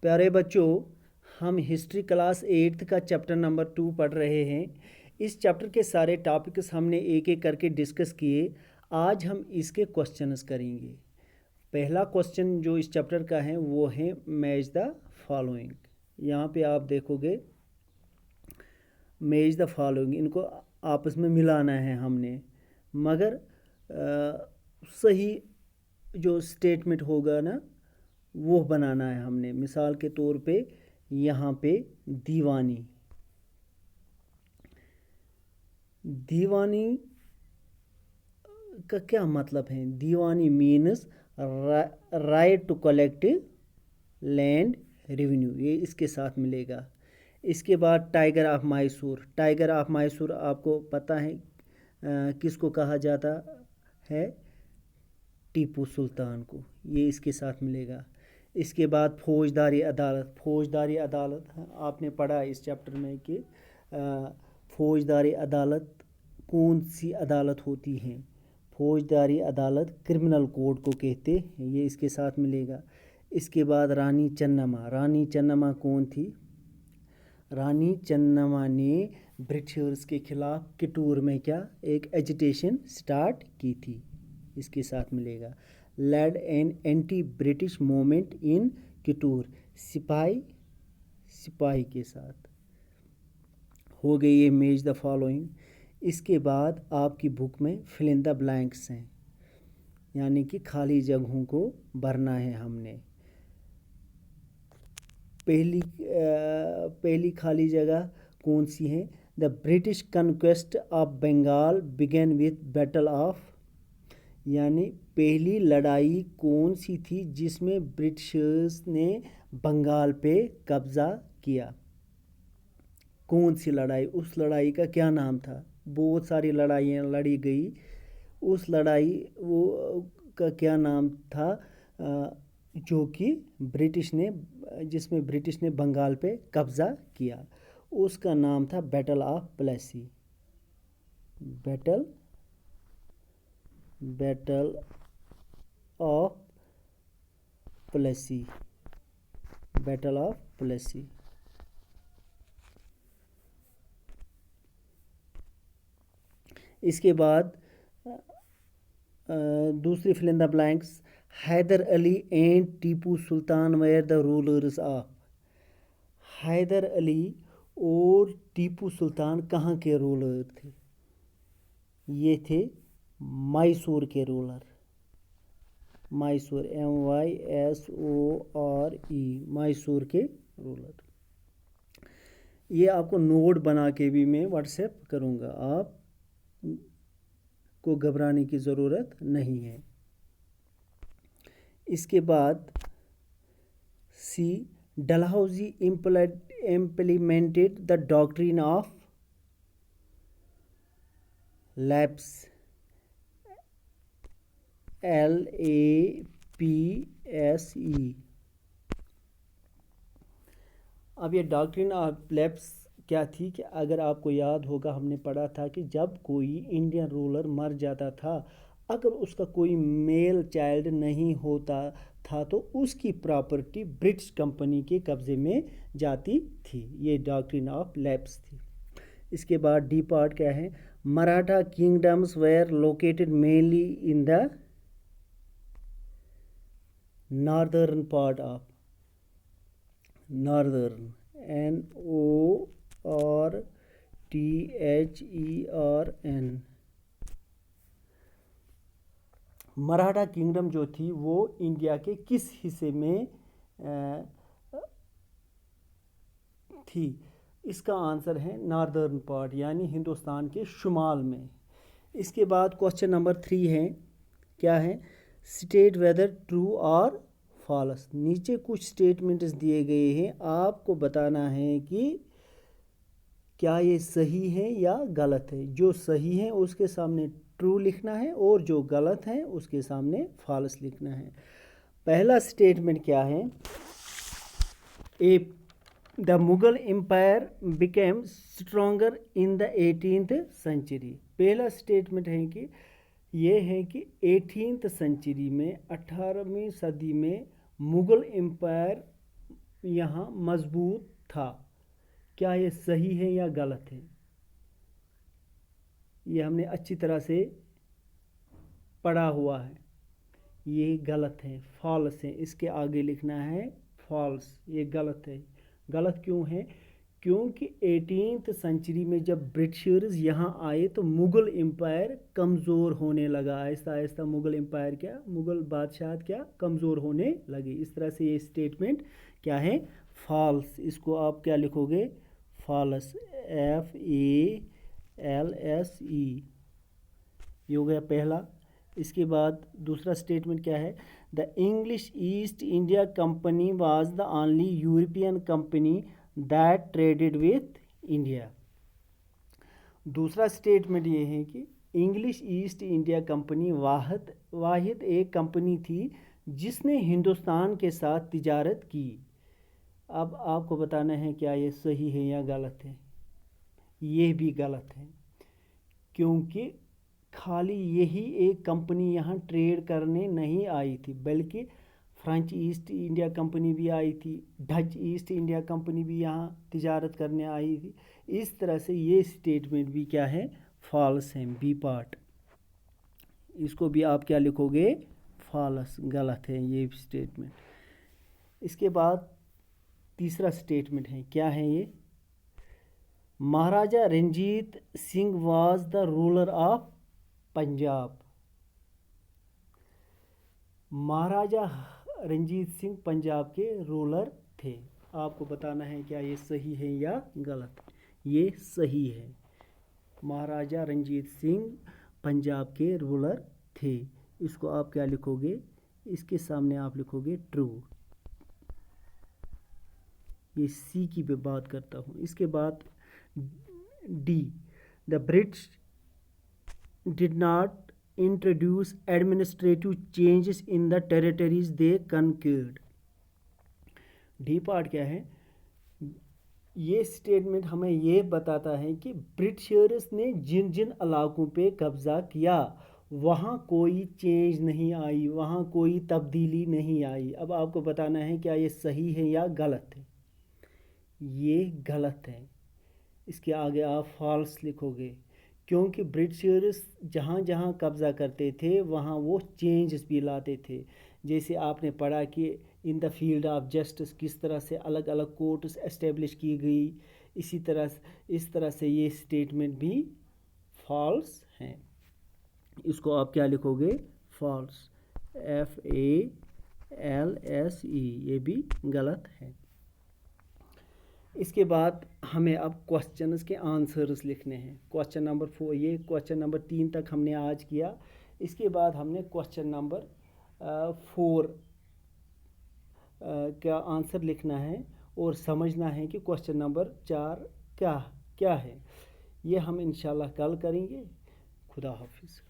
प्यारे बच्चों, हम हिस्ट्री क्लास 8th का चैप्टर नंबर 2 पढ़ रहे हैं। इस चैप्टर के सारे टॉपिक्स हमने एक एक करके डिस्कस किए। आज हम इसके क्वेश्चंस करेंगे। पहला क्वेश्चन जो इस चैप्टर का है वो है मैच द फॉलोइंग। यहाँ पे आप देखोगे मैच द फॉलोइंग, इनको आपस में मिलाना है हमने, मगर सही जो स्टेटमेंट होगा ना वो बनाना है हमने। मिसाल के तौर पे यहाँ पे दीवानी का क्या मतलब है? Diwani means right to collect land revenue, ये इसके साथ मिलेगा। इसके बाद tiger of Mysore. Tiger of Mysore आपको पता है किसको कहा जाता है? टीपू सुल्तान को, ये इसके साथ मिलेगा। इसके बाद फौजदारी अदालत। फौजदारी अदालत आपने पढ़ा इस चैप्टर में कि फौजदारी अदालत कौन सी अदालत होती है? फौजदारी अदालत क्रिमिनल कोड को कहते हैं, ये इसके साथ मिलेगा। इसके बाद रानी चन्नम्मा। रानी चन्नम्मा कौन थी? रानी चन्नम्मा ने ब्रिटिशर्स के खिलाफ किटूर में क्या एक एजिटेशन स्टार्ट की थी, इसके साथ मिलेगा। Led an anti British movement in Kittur, सिपाही के साथ हो गई ये मैच द फॉलोइंग। इसके बाद आपकी बुक में फिल इन द ब्लैंक्स हैं, यानी कि खाली जगहों को भरना है हमने। पहली खाली जगह कौन सी है? The British conquest of Bengal began with battle of, यानी पहली लड़ाई कौन सी थी जिसमें ब्रिटिशर्स ने बंगाल पे कब्जा किया? कौन सी लड़ाई? उस लड़ाई का क्या नाम था? बहुत सारी लड़ाइयाँ लड़ी गई, उस लड़ाई वो का क्या नाम था जो कि जिसमें ब्रिटिश ने बंगाल पे कब्जा किया? उसका नाम था battle of Plassey. Battle of Plassey. Battle of Plassey. इसके बाद दूसरी fill in the blanks. Haider Ali and Tipu Sultan were the rulers of. Haider Ali और टीपू सुल्तान कहाँ के रूलर थे? ये थे मैसूर के रूलर। मैसूर, MYSORE, मैसूर के रूलर। ये आपको नोट बना के भी मैं व्हाट्सएप करूँगा, आप को घबराने की ज़रूरत नहीं है। इसके बाद सी, Dalhousie implemented the doctrine of lapse, LAPSE। अब ये डॉक्ट्रिन ऑफ लैप्स क्या थी कि अगर आपको याद होगा हमने पढ़ा था कि जब कोई इंडियन रूलर मर जाता था, अगर उसका कोई मेल चाइल्ड नहीं होता था तो उसकी प्रॉपर्टी ब्रिटिश कंपनी के कब्जे में जाती थी। ये डॉक्ट्रिन ऑफ लैप्स थी। इसके बाद डी पार्ट क्या है? Maratha kingdoms were located mainly in the northern part of, northern, NORTHERN। Maratha kingdom जो थी वो इंडिया के किस हिस्से में थी? इसका आंसर है नॉर्दर्न पार्ट, यानी हिंदुस्तान के शुमाल में। इसके बाद क्वेश्चन नंबर 3 है, क्या है? स्टेट वेदर ट्रू और फॉल्स। नीचे कुछ स्टेटमेंट्स दिए गए हैं, आपको बताना है कि क्या ये सही है या गलत है। जो सही है उसके सामने ट्रू लिखना है और जो गलत है उसके सामने फॉल्स लिखना है। पहला स्टेटमेंट क्या है? The Mughal empire became stronger in the 18th century. पहला स्टेटमेंट है कि ये है कि 18th सेंचुरी में, 18वीं सदी में मुगल एम्पायर यहाँ मजबूत था। क्या ये सही है या गलत है? ये हमने अच्छी तरह से पढ़ा हुआ है। ये गलत है, फॉल्स है। इसके आगे लिखना है फॉल्स, ये गलत है। गलत क्यों है? क्योंकि 18th सेंचुरी में जब ब्रिटिशर्स यहाँ आए तो मुग़ल एम्पायर कमज़ोर होने लगा। आहिस्ता आहिस्ता मुग़ल बादशाह क्या कमज़ोर होने लगे। इस तरह से ये स्टेटमेंट क्या है? फॉल्स। इसको आप क्या लिखोगे? False, FALSE। ये हो गया पहला। इसके बाद दूसरा स्टेटमेंट क्या है? The English east India company was the only European company that traded with India. दूसरा स्टेटमेंट ये है कि इंग्लिश ईस्ट इंडिया कंपनी वाहिद एक कंपनी थी जिसने हिंदुस्तान के साथ तिजारत की। अब आपको बताना है क्या ये सही है या गलत है। ये भी गलत है, क्योंकि खाली यही एक कंपनी यहाँ ट्रेड करने नहीं आई थी, बल्कि फ्रेंच ईस्ट इंडिया कंपनी भी आई थी, डच ईस्ट इंडिया कंपनी भी यहाँ तिजारत करने आई थी। इस तरह से ये स्टेटमेंट भी क्या है? फॉल्स है, बी पार्ट। इसको भी आप क्या लिखोगे? फॉल्स, गलत है ये स्टेटमेंट। इसके बाद तीसरा स्टेटमेंट है, क्या है ये? Maharaja Ranjit Singh was the ruler of Punjab. Maharaja Ranjit Singh Punjab के रूलर थे। आपको बताना है क्या ये सही है या गलत। ये सही है, महाराजा रंजीत सिंह पंजाब के रूलर थे। इसको आप क्या लिखोगे? इसके सामने आप लिखोगे ट्रू। ये सी की पे बात करता हूँ। इसके बाद D, the British did not introduce administrative changes in the territories they conquered। D part क्या है? ये स्टेटमेंट हमें ये बताता है कि ब्रिटिशर्स ने जिन जिन इलाकों पे कब्ज़ा किया वहाँ कोई चेंज नहीं आई, वहाँ कोई तब्दीली नहीं आई। अब आपको बताना है क्या ये सही है या गलत है। ये गलत है। इसके आगे आप फॉल्स लिखोगे, क्योंकि ब्रिटिशर्स जहाँ जहाँ कब्ज़ा करते थे वहाँ वो चेंजेस भी लाते थे। जैसे आपने पढ़ा कि in the field of justice किस तरह से अलग अलग कोर्ट्स एस्टेब्लिश की गई। इस तरह से ये स्टेटमेंट भी फॉल्स हैं। इसको आप क्या लिखोगे? False, FALSE। ये भी गलत है। इसके बाद हमें अब क्वेश्चंस के आंसर्स लिखने हैं। क्वेश्चन नंबर 4, ये क्वेश्चन नंबर 3 तक हमने आज किया। इसके बाद हमने क्वेश्चन नंबर 4 का आंसर लिखना है और समझना है कि क्वेश्चन नंबर 4 क्या है। ये हम इंशाल्लाह कल करेंगे। खुदा हाफिज़।